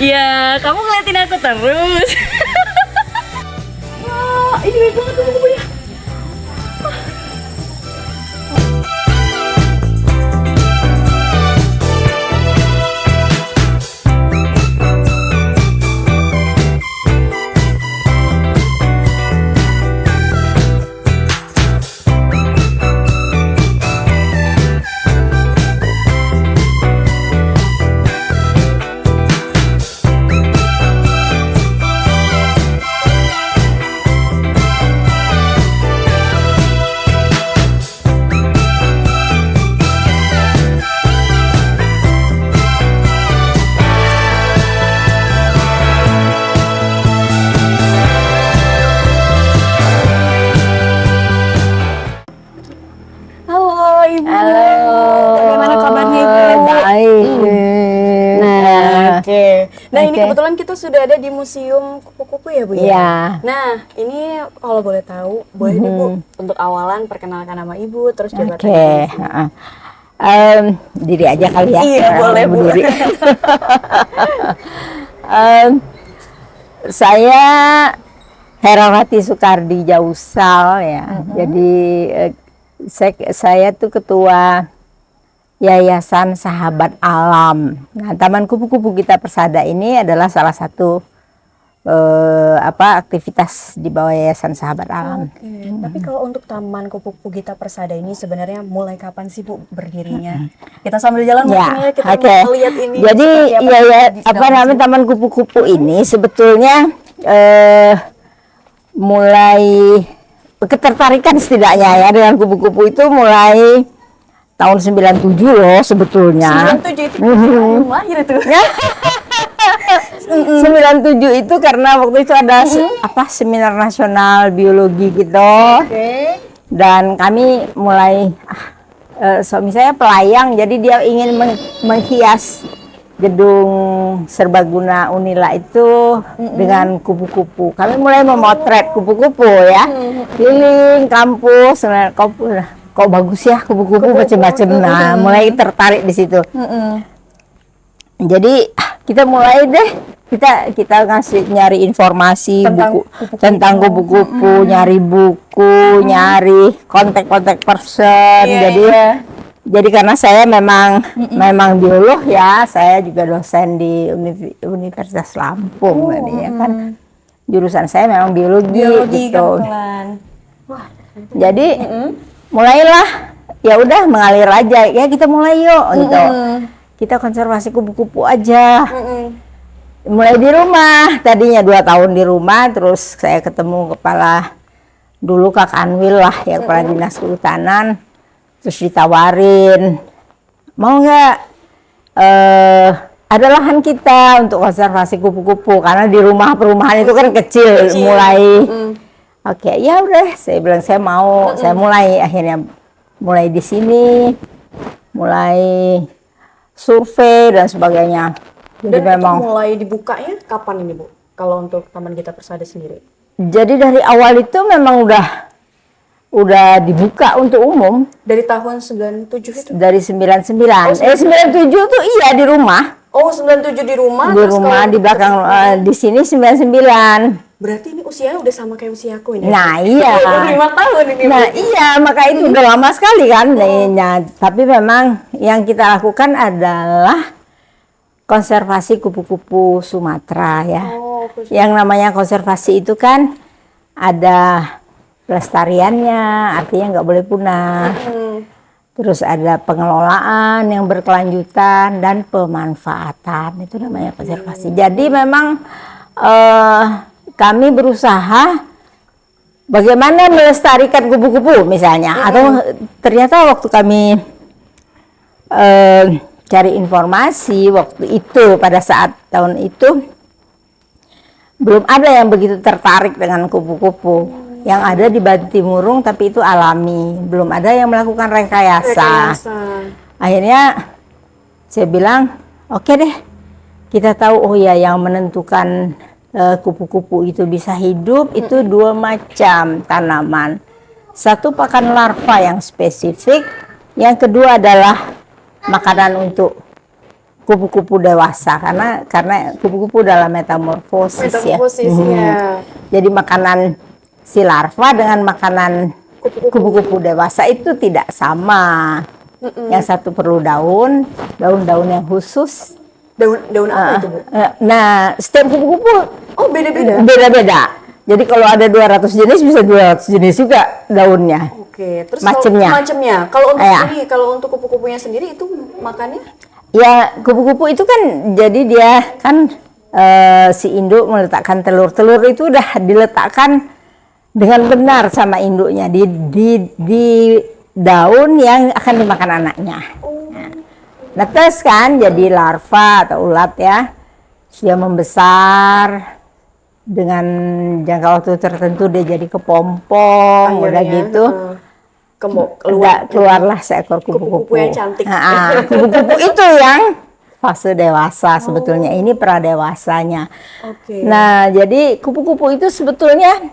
Ya, kamu ngeliatin aku terus. Wah, ini baik banget kupu-kupunya. Halo Ibu. Halo. Bagaimana kabarnya Ibu? Baik. Oke. Nah, ini Oke. kebetulan kita sudah ada di Museum Kupu-Kupu ya Bu ya? Iya. Nah, ini kalau boleh tahu, boleh nih Bu, untuk awalan perkenalkan nama Ibu, terus jabatan Oke. Ibu di sini. Diri aja kali ya. Iya, boleh, Bu. berdiri. Saya Herawati Soekardi Jausal ya. Jadi saya tuh ketua Yayasan Sahabat Alam. Nah, Taman Kupu-Kupu Gita Persada ini adalah salah satu aktivitas di bawah Yayasan Sahabat Alam. Oke. Tapi kalau untuk Taman Kupu-Kupu Gita Persada ini sebenarnya mulai kapan sih Bu berdirinya? Kita sambil jalan mungkin ya, kita oke. mau lihat ini. Jadi seperti ya di apa dalam namanya sini. Taman Kupu-Kupu ini sebetulnya mulai ketertarikan setidaknya ya dengan kupu-kupu itu mulai tahun 97 loh sebetulnya. 97 itu belum lahir itu. 97 itu karena waktu itu ada seminar nasional biologi gitu. Oke. Dan kami mulai suami saya pelayang, jadi dia ingin menghias gedung serbaguna Unila itu dengan kupu-kupu. Kami mulai memotret kupu-kupu ya, keliling kampus. Kok bagus ya kupu-kupu macam-macam. Nah, mulai tertarik di situ. Jadi kita mulai deh, kita nyari informasi tentang kupu-kupu, nyari buku, nyari kontak person. Jadi karena saya memang biolog ya, saya juga dosen di Universitas Lampung tadi ya kan. Jurusan saya memang biologi gitu. Wah, Jadi mulailah ya udah mengalir aja ya, kita mulai yuk gitu. Kita konservasi kupu-kupu aja. Mulai di rumah, tadinya 2 tahun di rumah, terus saya ketemu kepala dulu Kak Anwil lah ya, kepala dinas kehutanan. Terus ditawarin, mau nggak ada lahan kita untuk konservasi kupu-kupu, karena di rumah perumahan itu kan kecil. Mulai oke, ya udah, saya bilang saya mau. Saya akhirnya mulai di sini, mulai survei dan sebagainya. Jadi dan memang itu mulai dibukanya kapan ini Bu? Kalau untuk Taman Gita Persada sendiri? jadi dari awal itu memang udah dibuka untuk umum. Dari tahun 97 itu? Dari 99. 97 tuh iya di rumah. Oh, 97 di rumah. Di terus rumah kalau di belakang di sini 99. berarti ini usianya udah sama kayak usiaku ini. Nah, iya. Udah 5 tahun ini. Nah, Bu. iya, maka itu udah lama sekali kan. Nah, tapi memang yang kita lakukan adalah konservasi kupu-kupu Sumatera ya. Oh, Yang namanya konservasi itu kan ada pelestariannya, artinya nggak boleh punah. Terus ada pengelolaan yang berkelanjutan dan pemanfaatan, itu namanya konservasi. Jadi memang kami berusaha bagaimana melestarikan kupu-kupu misalnya. Atau ternyata waktu kami cari informasi waktu itu, pada saat tahun itu belum ada yang begitu tertarik dengan kupu-kupu. Yang ada di Bantimurung, tapi itu alami, belum ada yang melakukan rekayasa. Akhirnya saya bilang, oke deh, kita tahu oh ya yang menentukan kupu-kupu itu bisa hidup itu 2 macam tanaman. Satu pakan larva yang spesifik, yang kedua adalah makanan untuk kupu-kupu dewasa karena kupu-kupu dalam metamorfosis ya. Jadi makanan si larva dengan makanan kupu-kupu dewasa itu tidak sama. Yang satu perlu daun yang khusus. Daun apa itu, Bu? Nah, setiap kupu-kupu beda-beda. Beda-beda. Jadi kalau ada 200 jenis bisa 200 jenis juga daunnya. Oke, terus macemnya. Kalau untuk ini, kalau untuk kupu-kupunya sendiri itu makannya? Ya, kupu-kupu itu kan jadi dia kan si induk meletakkan telur-telur itu udah diletakkan dengan benar sama induknya di daun yang akan dimakan anaknya. Nah, terus kan jadi larva atau ulat ya, dia membesar dengan jangka waktu tertentu dia jadi kepompong, udah gitu. Keluarlah seekor kupu-kupu yang cantik. Kupu-kupu itu yang fase dewasa sebetulnya, ini pradewasanya. Nah, jadi kupu-kupu itu sebetulnya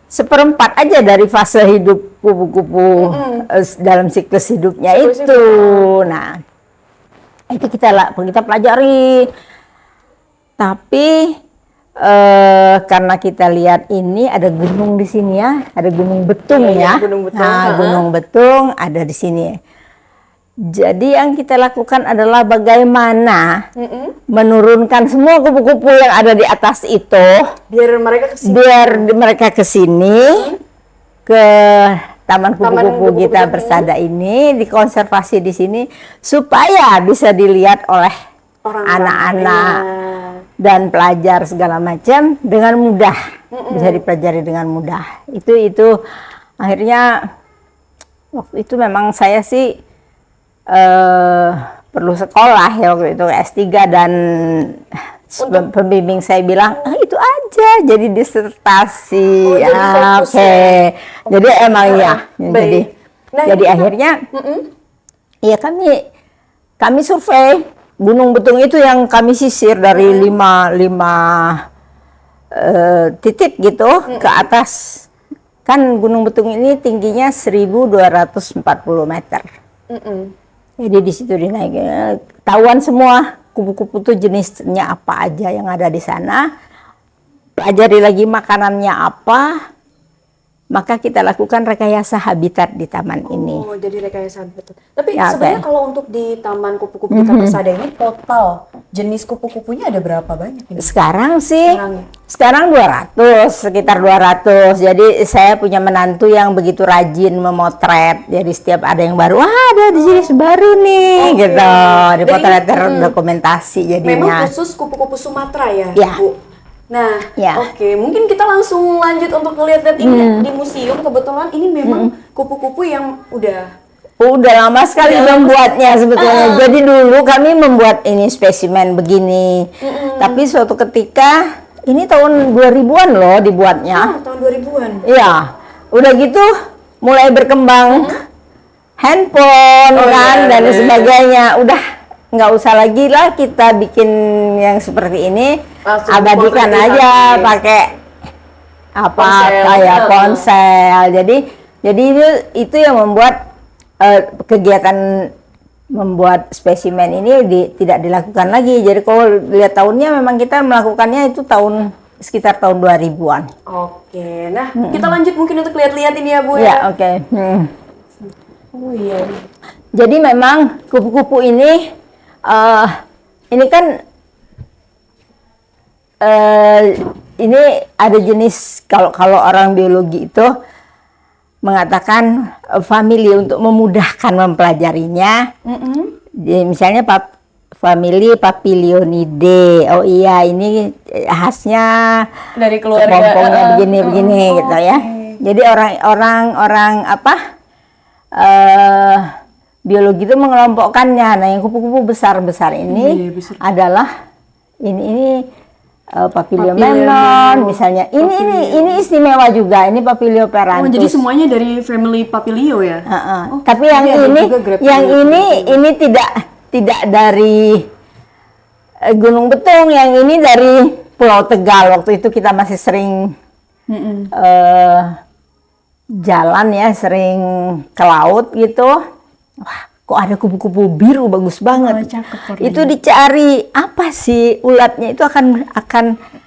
seperempat aja dari fase hidup kupu-kupu dalam siklus hidupnya itu. Nah, itu kita pelajari. Tapi karena kita lihat ini ada gunung di sini ya, ada Gunung Betung ya. Gunung Betung ada di sini. Jadi yang kita lakukan adalah bagaimana menurunkan semua kupu-kupu yang ada di atas itu, biar mereka ke sini, ke Taman Kupu-Kupu Gita Persada ini, dikonservasi di sini supaya bisa dilihat oleh anak-anak dan pelajar segala macam dengan mudah, bisa dipelajari dengan mudah. Itu akhirnya waktu itu memang saya sih perlu sekolah ya waktu itu S3 dan pembimbing saya bilang itu aja jadi disertasi. Jadi emang ya. Jadi akhirnya ya kami survei Gunung Betung itu yang kami sisir dari 5 titik gitu ke atas. Kan Gunung Betung ini tingginya 1.240 meter. Jadi di situ dinaikin, tahuan semua kupu-kupu itu jenisnya apa aja yang ada di sana. Pelajari lagi makanannya apa. Maka kita lakukan rekayasa habitat di taman ini. Jadi rekayasa habitat. Tapi sebenarnya kalau untuk di Taman Kupu-Kupu Gita Persada ini total jenis kupu-kupunya ada berapa banyak ini? Sekarang 200, sekitar 200. Jadi saya punya menantu yang begitu rajin memotret. Jadi setiap ada yang baru, ada di sini baru nih, gitu. Dipotret dokumentasi jadinya. Memang khusus kupu-kupu Sumatera ya, ya. Bu? Nah, mungkin kita langsung lanjut untuk ngeliat-liat ini di museum. Kebetulan ini memang kupu-kupu yang udah lama sekali membuatnya sebetulnya. Jadi dulu kami membuat ini spesimen begini. Tapi suatu ketika, ini tahun 2000-an loh dibuatnya. Tahun 2000-an? Iya. Udah gitu mulai berkembang handphone dan sebagainya. Udah nggak usah lagi lah kita bikin yang seperti ini. Abadikan aja pakai kayak ponsel. Jadi itu yang membuat kegiatan membuat spesimen ini tidak dilakukan lagi. Jadi kalau lihat tahunnya memang kita melakukannya itu sekitar tahun 2000-an. Nah kita lanjut mungkin untuk lihat-lihat ini ya, Bu ya. Jadi memang kupu-kupu ini kan ini ada jenis, kalau orang biologi itu mengatakan famili untuk memudahkan mempelajarinya. Jadi, misalnya famili Papilionidae. Ini khasnya dari keluarga kepompongnya begini gitu ya. Jadi orang biologi itu mengelompokkannya. Nah, yang kupu-kupu besar-besar ini adalah ini Papilio melon misalnya. Ini istimewa juga. Ini Papilio perantus. Jadi semuanya dari family Papilio ya? Tapi yang ini tidak dari Gunung Betung. Yang ini dari Pulau Tegal. Waktu itu kita masih sering jalan ya, sering ke laut gitu. Wah, kok ada kupu-kupu biru bagus banget. Cakep, Itu dicari apa sih ulatnya itu akan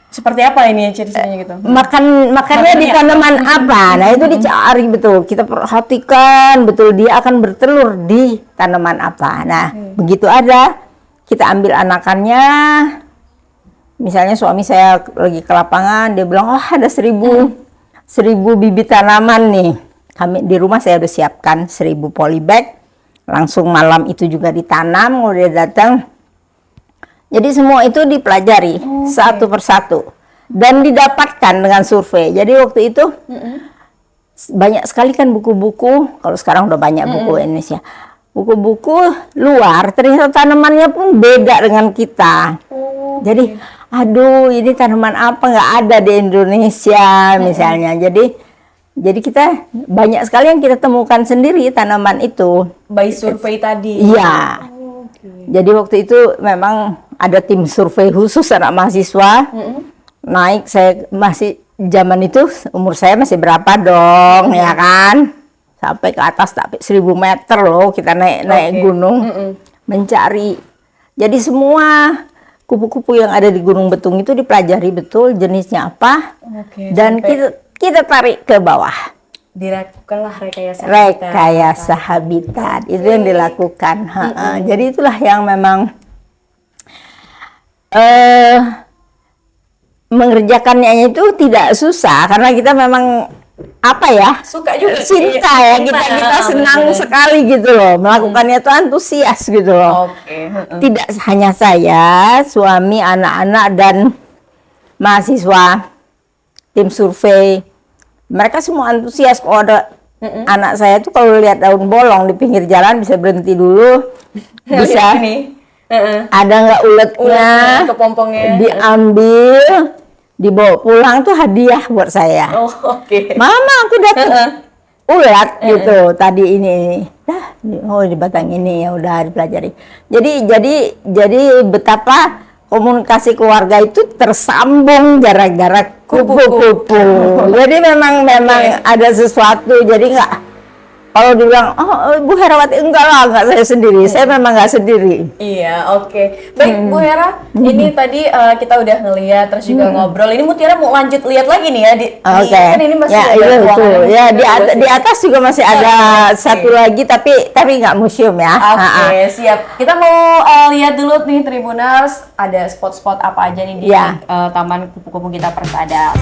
seperti apa ini ciri-cirinya gitu? makannya di tanaman apa? Nah itu dicari betul. Kita perhatikan betul dia akan bertelur di tanaman apa. Nah begitu ada kita ambil anakannya. Misalnya suami saya lagi ke lapangan, dia bilang oh ada 1000 bibit tanaman nih. Kami di rumah saya udah siapkan 1000 polybag. Langsung malam itu juga ditanam, udah datang. Jadi semua itu dipelajari satu persatu dan didapatkan dengan survei. Jadi waktu itu banyak sekali kan buku-buku. Kalau sekarang udah banyak buku Indonesia. Buku-buku luar ternyata tanamannya pun beda dengan kita. Jadi, aduh ini tanaman apa nggak ada di Indonesia misalnya. Jadi kita banyak sekali yang kita temukan sendiri tanaman itu. By survei tadi. Iya. Jadi waktu itu memang ada tim survei khusus anak mahasiswa. Naik, saya masih zaman itu umur saya masih berapa dong, ya kan? Sampai ke atas tapi 1000 meter loh kita naik gunung mencari. Jadi semua kupu-kupu yang ada di Gunung Betung itu dipelajari betul jenisnya apa, dan kita tarik ke bawah. Dilakukanlah rekayasa habitat. Itu yang dilakukan. Jadi itulah yang memang mengerjakannya itu tidak susah karena kita memang apa ya, suka juga, cinta ya, kita senang sekali gitu loh melakukannya, itu antusias gitu loh. Tidak hanya saya, suami, anak-anak dan mahasiswa, tim survei, mereka semua antusias. Kalau ada anak saya tuh kalau lihat daun bolong di pinggir jalan bisa berhenti dulu, bisa ada nggak uletnya, diambil, dibawa pulang tuh hadiah buat saya. Mama aku dapat ulat gitu tadi ini. Oh di batang ini ya udah dipelajari. Jadi betapa komunikasi keluarga itu tersambung gara-gara kupu-kupu. Jadi memang ada sesuatu. Jadi nggak, kalau dibilang oh Bu Herawati, enggak lah, enggak saya sendiri. Saya memang nggak sendiri. Iya, oke. Baik Bu Hera, ini tadi kita udah ngeliat terus juga ngobrol. Ini Mutiara mau lanjut lihat lagi nih ya kan ini masih ada ruangan. Ya di atas juga masih ada satu lagi tapi nggak museum ya. Oke, siap. Kita mau lihat dulu nih Tribuners, ada spot-spot apa aja nih di Taman Kupu-Kupu Gita Persada.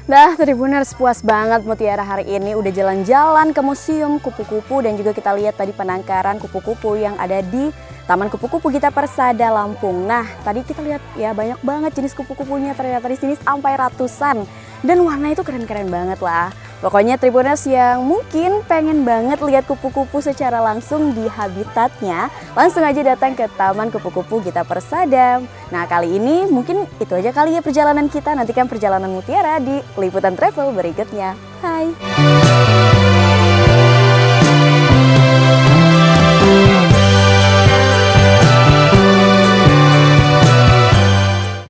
Dah Tribuners, puas banget Mutiara hari ini udah jalan-jalan ke Museum Kupu-Kupu dan juga kita lihat tadi penangkaran kupu-kupu yang ada di Taman Kupu-Kupu Gita Persada Lampung. Nah, tadi kita lihat ya banyak banget jenis kupu-kupunya, ternyata di sini sampai ratusan dan warna itu keren-keren banget lah. Pokoknya Tribuners yang mungkin pengen banget lihat kupu-kupu secara langsung di habitatnya, langsung aja datang ke Taman Kupu-Kupu Gita Persada. Nah kali ini mungkin itu aja kali ya perjalanan kita, nantikan perjalanan Mutiara di Liputan Travel berikutnya. Hai!